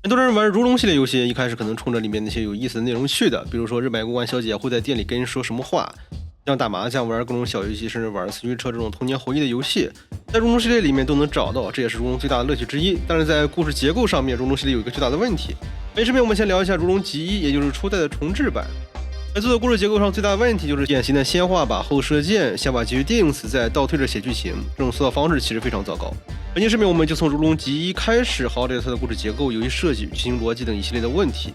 很多人玩如龙系列游戏，一开始可能冲着里面那些有意思的内容去的，比如说日本公关小姐会在店里跟人说什么话，像打麻将、玩各种小游戏，甚至玩四驱车这种童年回忆的游戏，在如龙系列里面都能找到，这也是如龙最大的乐趣之一。但是在故事结构上面，如龙系列有一个巨大的问题。这边我们先聊一下如龙集一，也就是初代的重置版。在做的故事结构上最大的问题就是典型的先画靶后射箭，先把结局定死，再倒推着写剧情，这种塑造方式其实非常糟糕。本期视频我们就从如龙集一开始，好好聊它的故事结构、游戏设计、剧情逻辑等一系列的问题。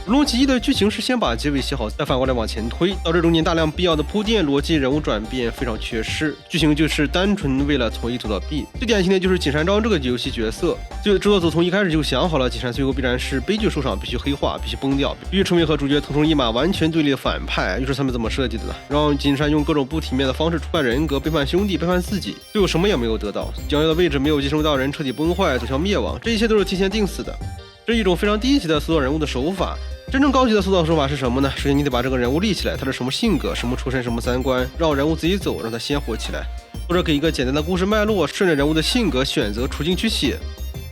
如龙集一的剧情是先把结尾写好，再反过来往前推，导致中间大量必要的铺垫、逻辑、人物转变非常缺失，剧情就是单纯为了从 A 走到 B。最典型的就是锦山章这个游戏角色，制作组从一开始就想好了，锦山最后必然是悲剧收场，必须黑化，必须崩掉，必须成为和主角藤冲一马完全对立的反派。又是他们怎么设计的呢？让锦山用各种不体面的方式触犯人格，背叛兄弟，背叛自己，最后什么也没有得到，想要的位置没有继承到，人彻底崩坏，走向灭亡，这一切都是提前定死的。这是一种非常低级的塑造人物的手法。真正高级的塑造手法是什么呢？首先你得把这个人物立起来，他是什么性格、什么出身、什么三观，让人物自己走，让他鲜活起来，或者给一个简单的故事脉络，顺着人物的性格、选择、处境去写。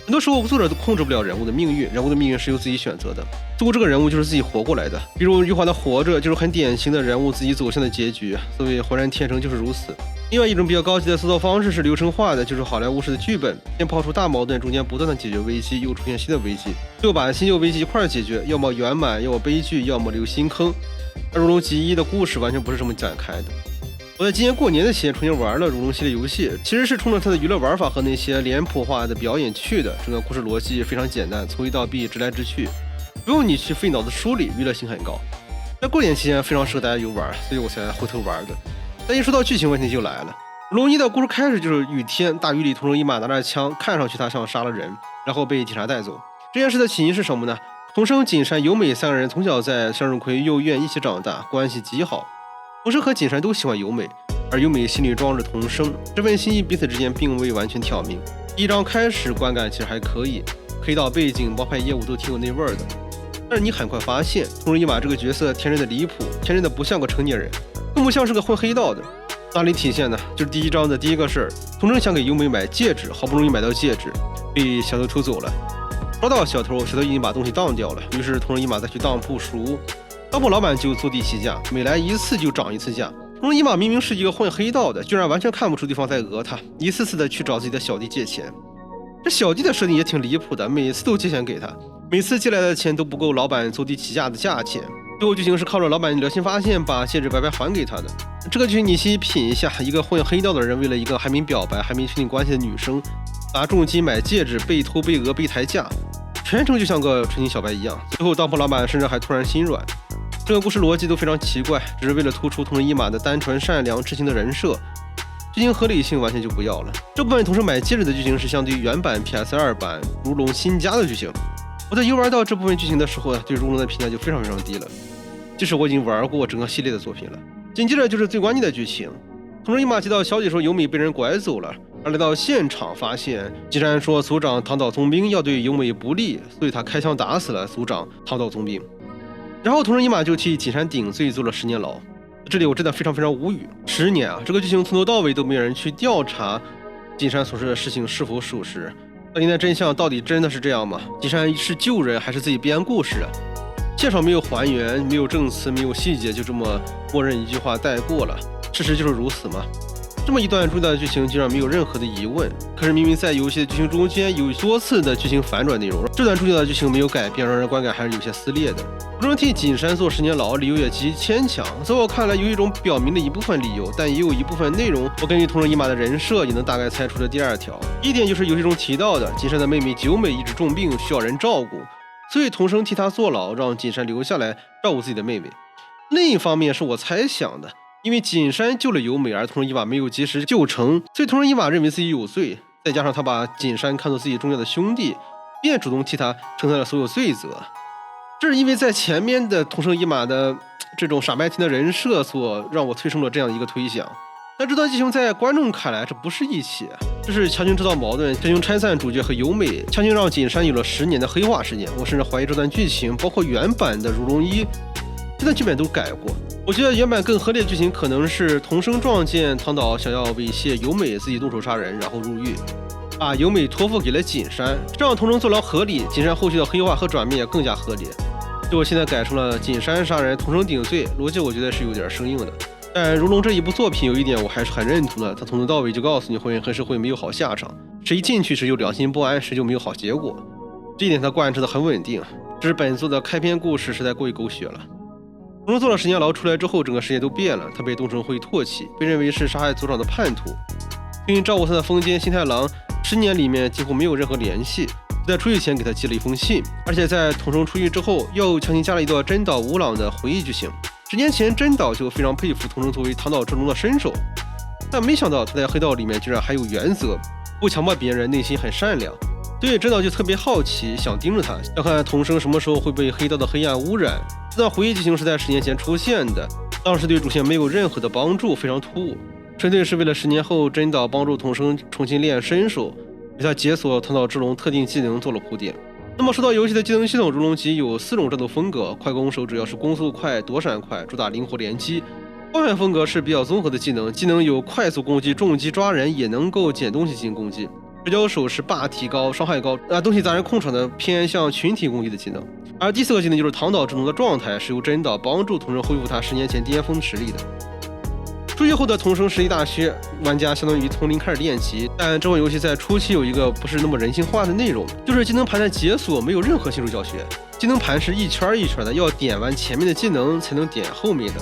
很多时候作者都控制不了人物的命运，人物的命运是由自己选择的，最后这个人物就是自己活过来的。比如余华的《活着》就是很典型的人物自己走向的结局，所谓浑然天成就是如此。另外一种比较高级的塑造方式是流程化的，就是好莱坞式的剧本，先抛出大矛盾，中间不断的解决危机，又出现新的危机，最后把新旧危机一块解决，要么圆满，要么悲剧，要么留新坑。而如龙集一的故事完全不是这么展开的。我在今年过年的期间重新玩了如龙系列游戏，其实是冲着它的娱乐玩法和那些脸谱化的表演去的。整个故事逻辑非常简单，从 A 到 B 直来直去，不用你去费脑子梳理，娱乐性很高。在过年期间非常适合大家游玩，所以我才回头玩的。但一说到剧情问题就来了，如龙一的故事开始就是雨天，大雨里桐生一马拿着枪，看上去他像杀了人，然后被警察带走。这件事的起因是什么呢？桐生、锦山、由美三个人从小在向日葵幼院一起长大，关系极好。桐生和锦山都喜欢由美，而由美心里装着桐生，这份心意彼此之间并未完全挑明。第一章开始观感其实还可以，黑道背景、帮派业务都挺有那味儿的。但是你很快发现，桐生一马这个角色天真的离谱，天真的不像个成年人，更不像是个混黑道的。哪里体现呢？就是第一章的第一个事儿，桐生想给由美买戒指，好不容易买到戒指，被小偷偷走了。抓到小偷，小偷已经把东西当掉了，于是桐生一马再去当铺赎，当铺老板就坐地起价，每来一次就涨一次价。桐生一马明明是一个混黑道的，居然完全看不出对方在讹他，一次次的去找自己的小弟借钱。这小弟的设定也挺离谱的，每次都借钱给他，每次借来的钱都不够老板坐地起价的价钱。最后剧情是靠着老板良心发现，把戒指白白还给他的。这个剧情你细品一下，一个混黑道的人为了一个还没表白、还没确定关系的女生，砸重金买戒指，被偷、被讹、被抬价，全程就像个纯情小白一样。最后当铺老板甚至还突然心软。这个故事逻辑都非常奇怪，只是为了突出桐生一马的单纯、善良、痴情的人设，剧情合理性完全就不要了。这部分桐生买戒指的剧情是相对于原版 PS2 版如龙新家的剧情。我在游玩到这部分剧情的时候，对如龙的评价就非常非常低了。即使我已经玩过整个系列的作品了。紧接着就是最关键的剧情，桐生一马接到消息说由美被人拐走了，而来到现场发现锦山说组长堂岛宗兵要对由美不利，所以他开枪打死了组长堂岛宗兵。然后桐生一马就替锦山顶罪，坐了10年牢。这里我真的非常非常无语，10年啊！这个剧情从头到尾都没有人去调查锦山所说的事情是否属实，当年的真相到底真的是这样吗？锦山是救人还是自己编故事啊？现场没有还原，没有证词，没有细节，就这么默认一句话带过了。事实就是如此吗？这么一段重要的剧情竟然没有任何的疑问，可是明明在游戏的剧情中间有多次的剧情反转内容，这段重要的剧情没有改变，让人观感还是有些撕裂的。不能替锦山坐10年牢，理由也极牵强。在我看来，有一种表明的一部分理由，但也有一部分内容，我根据桐生一马的人设也能大概猜出了第2条。一点就是游戏中提到的，锦山的妹妹久美一直重病，需要人照顾，所以桐生替他坐牢，让锦山留下来照顾自己的妹妹。另一方面是我猜想的，因为锦山救了由美，而桐生一马没有及时救成，所以桐生一马认为自己有罪，再加上他把锦山看作自己重要的兄弟，便主动替他承担了所有罪责。这是因为在前面的桐生一马的这种傻白甜的人设所让我催生了这样一个推想。但这段剧情在观众看来这不是一起，这是强行制造矛盾，强行拆散主角和由美，强行让锦山有了10年的黑化时间。我甚至怀疑这段剧情包括原版的如龙一这段剧本都改过。我觉得原版更合理的剧情可能是桐生撞见堂岛想要猥亵由美，自己动手杀人然后入狱，把由美托付给了锦山，这样同城坐牢合理，锦山后续的黑化和转变也更加合理。结果现在改成了锦山杀人，同城顶罪，逻辑我觉得是有点生硬的。但如龙这一部作品有一点我还是很认同的，他从头到尾就告诉你会黑社会没有好下场，谁一进去谁就良心不安，谁就没有好结果，这一点他贯彻的很稳定。只是本作的开篇故事实在过于狗血了。同城坐了10年牢出来之后，整个世界都变了，他被东城会唾弃，被认为是杀害族长的叛徒。并照顾他的风间新太郎10年里面几乎没有任何联系，就在出狱前给他寄了一封信，而且在同城出狱之后又强行加了一段真岛无朗的回忆剧情。10年前真岛就非常佩服同城作为堂岛之中的身手，但没想到他在黑道里面居然还有原则，不强迫别人，内心很善良。对真岛就特别好奇，想盯着他，要看同生什么时候会被黑道的黑暗污染。这段回忆剧情是在10年前出现的，当时对主线没有任何的帮助，非常突兀，纯粹是为了10年后真岛帮助同生重新练身手，为他解锁堂岛之龙特定技能做了铺垫。那么说到游戏的技能系统，如龙集有4种战斗风格，快攻手主要是攻速快、躲闪快，主打灵活连击。光闪风格是比较综合的技能，技能有快速攻击、重击抓人，也能够捡东西进行攻击。直角手是霸体高、伤害高，东西砸人控场的偏向群体攻击的技能。而第4个技能就是堂岛之龙的状态，是由真岛帮助同生恢复他10年前巅峰实力的。出狱后的同生实力大削，玩家相当于从零开始练级，但这款游戏在初期有一个不是那么人性化的内容，就是技能盘的解锁没有任何新手教学，技能盘是一圈一圈的，要点完前面的技能才能点后面的。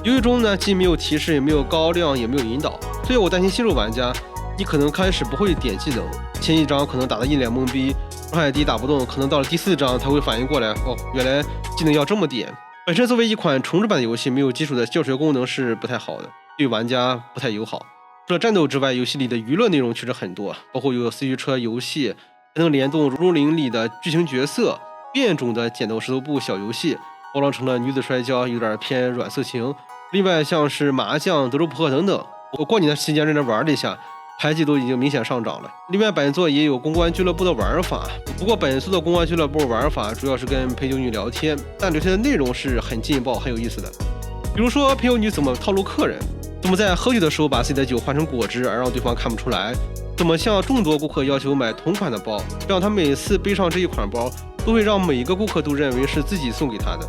游戏中呢，既没有提示，也没有高亮，也没有引导，所以我担心新手玩家，你可能开始不会点技能，前一章可能打得一脸懵逼，伤害低打不动，可能到了第4章才会反应过来，哦，原来技能要这么点。本身作为一款重置版的游戏，没有基础的教学功能是不太好的，对玩家不太友好。除了战斗之外，游戏里的娱乐内容确实很多，包括有四驱车游戏，还能联动如龙零里的剧情角色，变种的剪刀石头布小游戏，包装成了女子摔跤，有点偏软色情。另外像是麻将、德州扑克等等，我过年的期间认真玩了一下，牌技都已经明显上涨了。另外本作也有公关俱乐部的玩法，不过本作的公关俱乐部玩法主要是跟陪酒女聊天，但聊天的内容是很劲爆很有意思的。比如说陪酒女怎么套路客人，怎么在喝酒的时候把自己的酒换成果汁而让对方看不出来，怎么向众多顾客要求买同款的包，这样他每次背上这一款包都会让每一个顾客都认为是自己送给他的。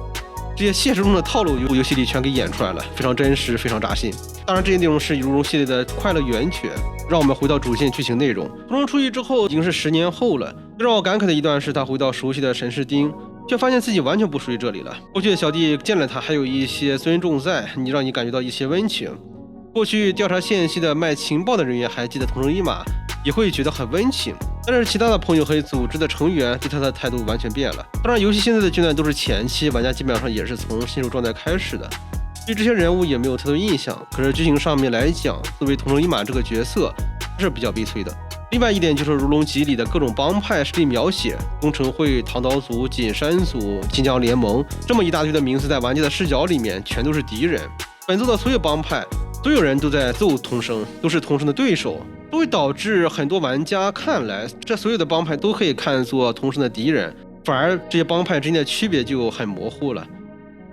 这些现实中的套路游戏里全给演出来了，非常真实，非常扎心。当然这些内容是如龙系列的快乐源泉。让我们回到主线剧情内容，同城出狱之后已经是10年后了，最让我感慨的一段是他回到熟悉的神市町，却发现自己完全不属于这里了。过去的小弟见了他还有一些尊重在，让你感觉到一些温情。过去调查线系的卖情报的人员还记得同城一马，也会觉得很温情。但是其他的朋友和组织的成员对他的态度完全变了。当然游戏现在的阶段都是前期，玩家基本上也是从新手状态开始的，对这些人物也没有太多印象。可是剧情上面来讲，作为同城一马这个角色是比较悲催的。另外一点就是如龙集里的各种帮派势力描写，东城会、唐岛组、锦山组、晋江联盟，这么一大堆的名字在玩家的视角里面全都是敌人。本作的所有帮派，所有人都在揍同生，都是同生的对手，都会导致很多玩家看来这所有的帮派都可以看作同生的敌人，反而这些帮派之间的区别就很模糊了。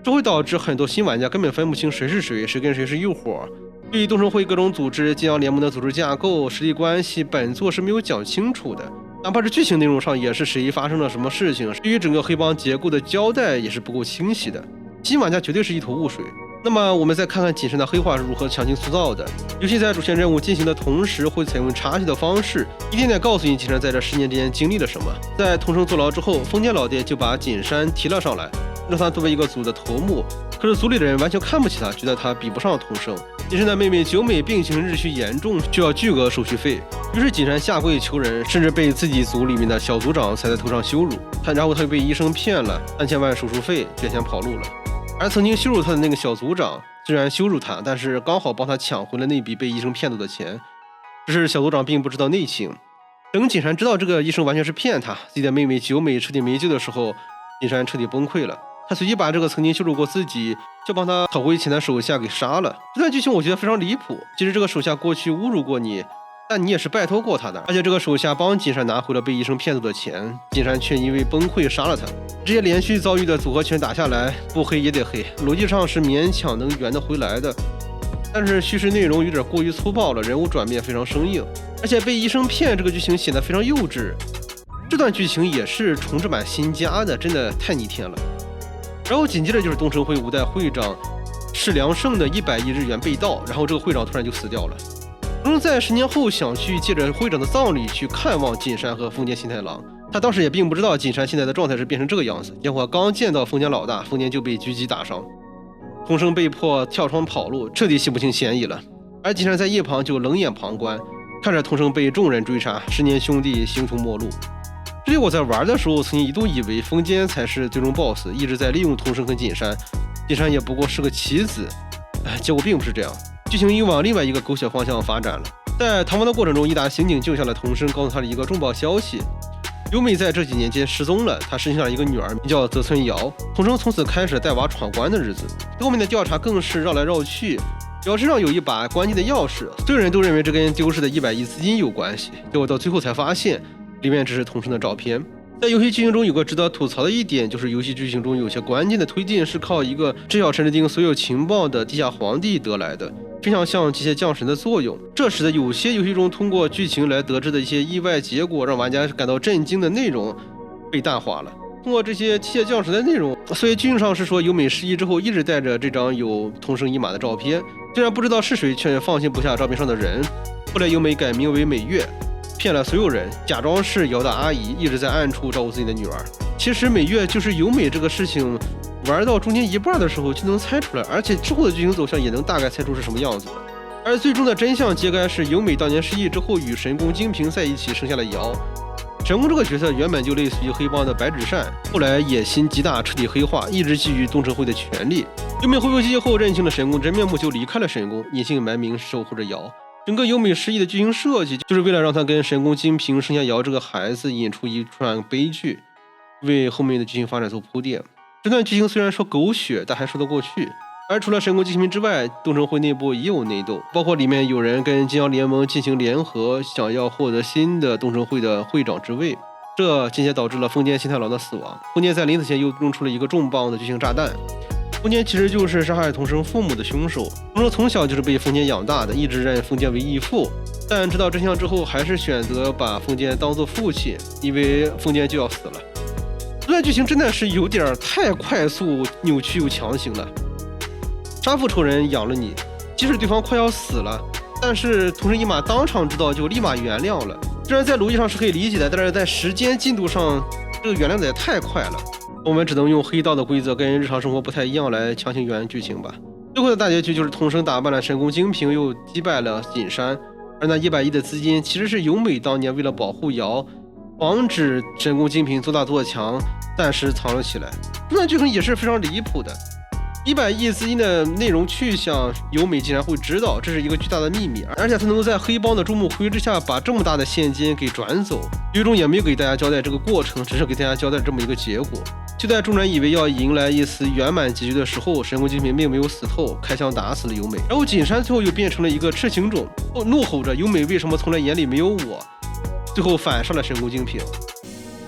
这会导致很多新玩家根本分不清谁是谁，谁跟谁是一伙。对于东城会各种组织、晋江联盟的组织架构、实力关系，本作是没有讲清楚的，哪怕是剧情内容上也是谁发生了什么事情，对于整个黑帮结构的交代也是不够清晰的，新玩家绝对是一头雾水。那么我们再看看谨慎的黑化是如何强行塑造的。游戏在主线任务进行的同时，会采用插叙的方式，一点点告诉你谨慎在这10年之间经历了什么。在同生坐牢之后，丰田老爹就把锦山提了上来，让他作为一个组的头目。可是组里的人完全看不起他，觉得他比不上同生。锦山的妹妹久美病情日趋严重，需要巨额手续费，于是锦山下跪求人，甚至被自己组里面的小组长踩在头上羞辱他，然后他又被医生骗了3000万手术费，卷钱跑路了。而曾经羞辱他的那个小组长，虽然羞辱他，但是刚好帮他抢回了那笔被医生骗走的钱。只是小组长并不知道内情。等锦山知道这个医生完全是骗他，自己的妹妹久美彻底没救的时候，锦山彻底崩溃了。他随即把这个曾经羞辱过自己就帮他讨回钱的手下给杀了。这段剧情我觉得非常离谱。即使这个手下过去侮辱过你，但你也是拜托过他的，而且这个手下帮锦山拿回了被医生骗走的钱，锦山却因为崩溃杀了他。这些连续遭遇的组合拳打下来，不黑也得黑，逻辑上是勉强能圆得回来的。但是叙事内容有点过于粗暴了，人物转变非常生硬，而且被医生骗这个剧情显得非常幼稚。这段剧情也是重制版新加的，真的太逆天了。然后紧接着就是东城会5代会长释良胜的100亿日元被盗，然后这个会长突然就死掉了。东城在10年后想去借着会长的葬礼去看望锦山和丰间新太郎，他当时也并不知道锦山现在的状态是变成这个样子，结果刚见到丰间老大，丰间就被狙击打伤，东升被迫跳窗跑路，彻底洗不清嫌疑了。而锦山在一旁就冷眼旁观，看着桐生被众人追杀，10年兄弟形同陌路。这里我在玩的时候，曾经一度以为丰间才是最终 BOSS， 一直在利用桐生和锦山，锦山也不过是个棋子，结果并不是这样。剧情又往另外一个狗血方向发展了。在逃亡的过程中，伊达刑警救下了桐生，告诉他的一个重磅消息：由美在这几年间失踪了，她生下了一个女儿，名叫泽村遥。桐生从此开始带娃闯关的日子。后面的调查更是绕来绕去，遥身上有一把关键的钥匙，所有人都认为这跟丢失的100亿资金有关系，结果到最后才发现，里面只是桐生的照片。在游戏剧情中有个值得吐槽的一点，就是游戏剧情中有些关键的推进是靠一个知晓陈志丁所有情报的地下皇帝得来的，非常像机械降神的作用。这使得有些游戏中通过剧情来得知的一些意外结果，让玩家感到震惊的内容被淡化了。通过这些机械降神的内容，所以剧情上是说由美失忆之后一直带着这张有桐生一马的照片，虽然不知道是谁，却放心不下照片上的人。后来由美改名为美月，骗了所有人，假装是姚的阿姨，一直在暗处照顾自己的女儿。其实美月就是由美这个事情玩到中间一半的时候就能猜出来，而且之后的剧情走向也能大概猜出是什么样子的。而最终的真相揭开是由美当年失忆之后与神宫精平在一起生下了瑶。神宫这个角色原本就类似于黑帮的白纸扇，后来野心极大，彻底黑化，一直觊觎东城会的权力。由美回复机后认清了神宫真面目，就离开了神宫，隐姓埋名守护着瑶。整个由美失忆的剧情设计，就是为了让他跟神宫金平生下瑶这个孩子，引出一串悲剧，为后面的剧情发展做铺垫。这段剧情虽然说狗血，但还说得过去。而除了神宫金平之外，东城会内部也有内斗，包括里面有人跟金阳联盟进行联合，想要获得新的东城会的会长之位，这间接导致了丰间新太郎的死亡。丰间在临死前又用出了一个重磅的剧情炸弹。丰间其实就是杀害桐生父母的凶手，桐生从小就是被丰间养大的，一直认丰间为义父，但知道真相之后，还是选择把丰间当作父亲，因为丰间就要死了。这段剧情真的是有点太快速、扭曲又强行了。杀父仇人养了你，即使对方快要死了，但是桐生一马当场知道就立马原谅了。虽然在逻辑上是可以理解的，但是在时间进度上，这个原谅的也太快了。我们只能用黑道的规则跟日常生活不太一样来强行原剧情吧。最后的大结局就是桐生打败了神宫精平，又击败了锦山，而那100亿的资金其实是由美当年为了保护瑶，防止神宫精平做大做强，暂时藏了起来。这段剧情也是非常离谱的。100亿资金的内容去向，由美竟然会知道，这是一个巨大的秘密，而且他能够在黑帮的众目睽睽之下把这么大的现金给转走，剧中也没有给大家交代这个过程，只是给大家交代这么一个结果。就在众人以为要迎来一丝圆满结局的时候，神宫精平并没有死透，开枪打死了由美，然后锦山最后又变成了一个痴情种，怒吼着由美为什么从来眼里没有我，最后反杀了神宫精平。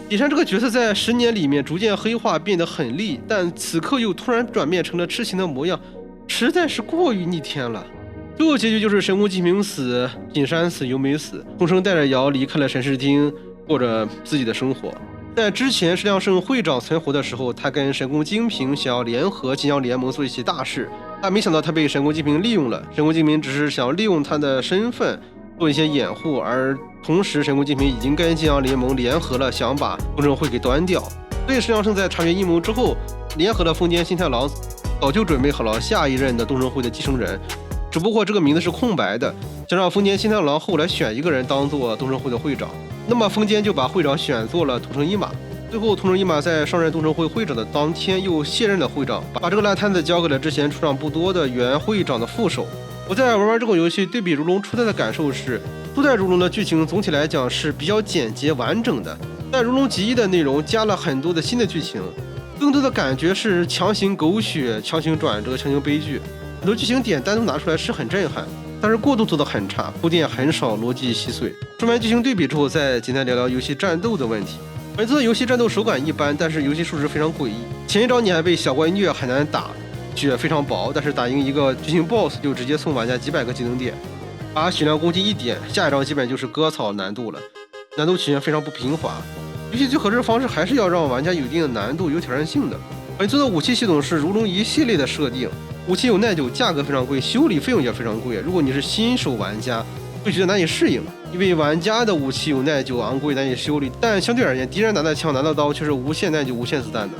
锦山这个角色在10年里面逐渐黑化，变得狠厉，但此刻又突然转变成了痴情的模样，实在是过于逆天了。最后结局就是神宫精平死，锦山死，由美死，桐生带着瑶离开了神视厅，过着自己的生活。在之前矢良胜会长存活的时候，他跟神宫精平想要联合金阳联盟做一些大事，但没想到他被神宫精平利用了。神宫精平只是想要利用他的身份做一些掩护，而同时神宫精平已经跟金阳联盟联合了，想把东城会给端掉。所以矢良胜在察觉阴谋之后，联合了丰间新太郎，早就准备好了下一任的东城会的继承人，只不过这个名字是空白的，想让丰间新太郎后来选一个人当做东城会的会长。那么丰间就把会长选做了桐生一马。最后桐生一马在上任东城会会长的当天又卸任了会长，把这个烂摊子交给了之前出场不多的原会长的副手。我在玩这个游戏对比如龙初代的感受是，初代如龙的剧情总体来讲是比较简洁完整的，但如龙极一的内容加了很多的新的剧情，更多的感觉是强行狗血、强行转折、强行悲剧。很多剧情点单独拿出来是很震撼，但是过渡做得很差，铺垫很少，逻辑稀碎。说完剧情对比之后，再简单聊聊游戏战斗的问题。本次的游戏战斗手感一般，但是游戏数值非常诡异。前一招你还被小怪虐很难打，血非常薄，但是打赢一个巨型 BOSS 就直接送玩家几百个技能点，把血量攻击一点，下一张基本就是割草难度了，难度曲线非常不平滑。游戏最合适的方式还是要让玩家有一定的难度，有挑战性的。本作的武器系统是如龙一系列的设定，武器有耐久，价格非常贵，修理费用也非常贵。如果你是新手玩家，会觉得难以适应，因为玩家的武器有耐久、昂贵、难以修理，但相对而言，敌人拿的枪、拿的刀却是无限耐久、无限子弹的。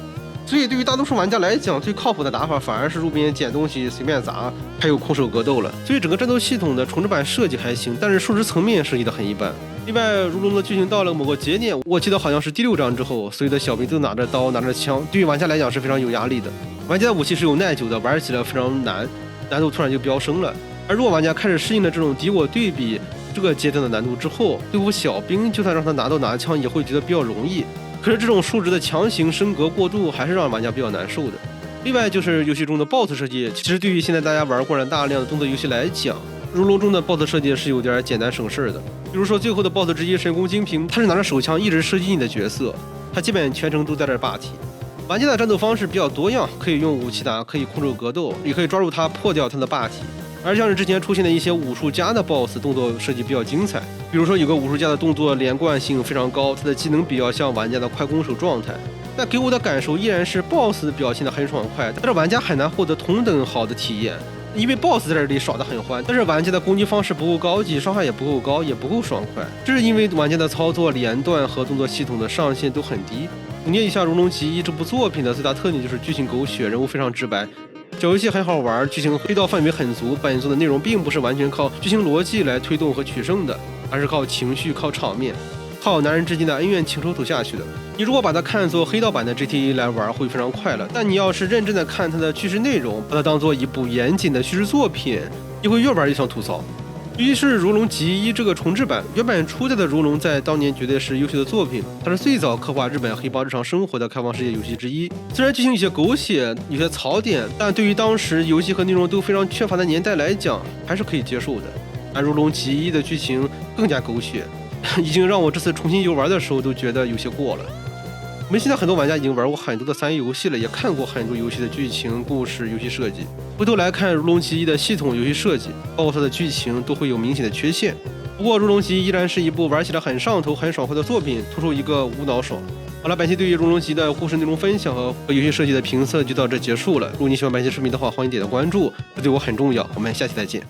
所以对于大多数玩家来讲，最靠谱的打法反而是路边捡东西随便砸，还有空手格斗了。所以整个战斗系统的重置版设计还行，但是数值层面设计的很一般。另外，如龙的剧情到了某个节点，我记得好像是第6章之后，所有的小兵都拿着刀、拿着枪，对于玩家来讲是非常有压力的。玩家的武器是有耐久的，玩起来非常难，难度突然就飙升了。而如果玩家开始适应了这种敌我对比这个阶段的难度之后，对付小兵，就算让他拿刀拿枪，也会觉得比较容易。可是这种数值的强行升格过度，还是让玩家比较难受的。另外就是游戏中的 BOSS 设计，其实对于现在大家玩惯了大量的动作游戏来讲，如龙中的 BOSS 设计是有点简单省事的。比如说最后的 BOSS 之一神宫精平，他是拿着手枪一直射击你的角色，他基本全程都在这霸体。玩家的战斗方式比较多样，可以用武器打，可以空手格斗，也可以抓住他破掉他的霸体。而像是之前出现的一些武术家的 BOSS 动作设计比较精彩，比如说有个武术家的动作连贯性非常高，他的技能比较像玩家的快攻手状态，但给我的感受依然是 BOSS 表现的很爽快，但是玩家很难获得同等好的体验，因为 BOSS 在这里耍得很欢，但是玩家的攻击方式不够高级，伤害也不够高，也不够爽快，这是因为玩家的操作连段和动作系统的上限都很低。总结一下《如龙奇一》这部作品的最大特点就是剧情狗血，人物非常直白，小游戏很好玩，剧情黑道范围很足。本作的内容并不是完全靠剧情逻辑来推动和取胜的，而是靠情绪、靠场面、靠男人之间的恩怨情仇走下去的。你如果把它看作黑道版的 GTA 来玩，会非常快乐；但你要是认真的看它的叙事内容，把它当做一部严谨的叙事作品，你会越玩越想吐槽。尤其是《如龙奇一》这个重制版，原版初代的《如龙》在当年绝对是优秀的作品，它是最早刻画日本黑帮日常生活的开放世界游戏之一。虽然剧情有些狗血，有些槽点，但对于当时游戏和内容都非常缺乏的年代来讲，还是可以接受的。而《如龙奇一》的剧情更加狗血，已经让我这次重新游玩的时候都觉得有些过了。我们现在很多玩家已经玩过很多的3A 游戏了，也看过很多游戏的剧情、故事、游戏设计。回头来看《如龙奇一》的系统、游戏设计，包括它的剧情，都会有明显的缺陷。不过，《如龙奇一》依然是一部玩起来很上头、很爽快的作品，突出一个无脑爽。好了，本期对于《如龙奇》的故事内容分享和游戏设计的评测就到这结束了。如果你喜欢本期视频的话，欢迎点个关注，这对我很重要。我们下期再见。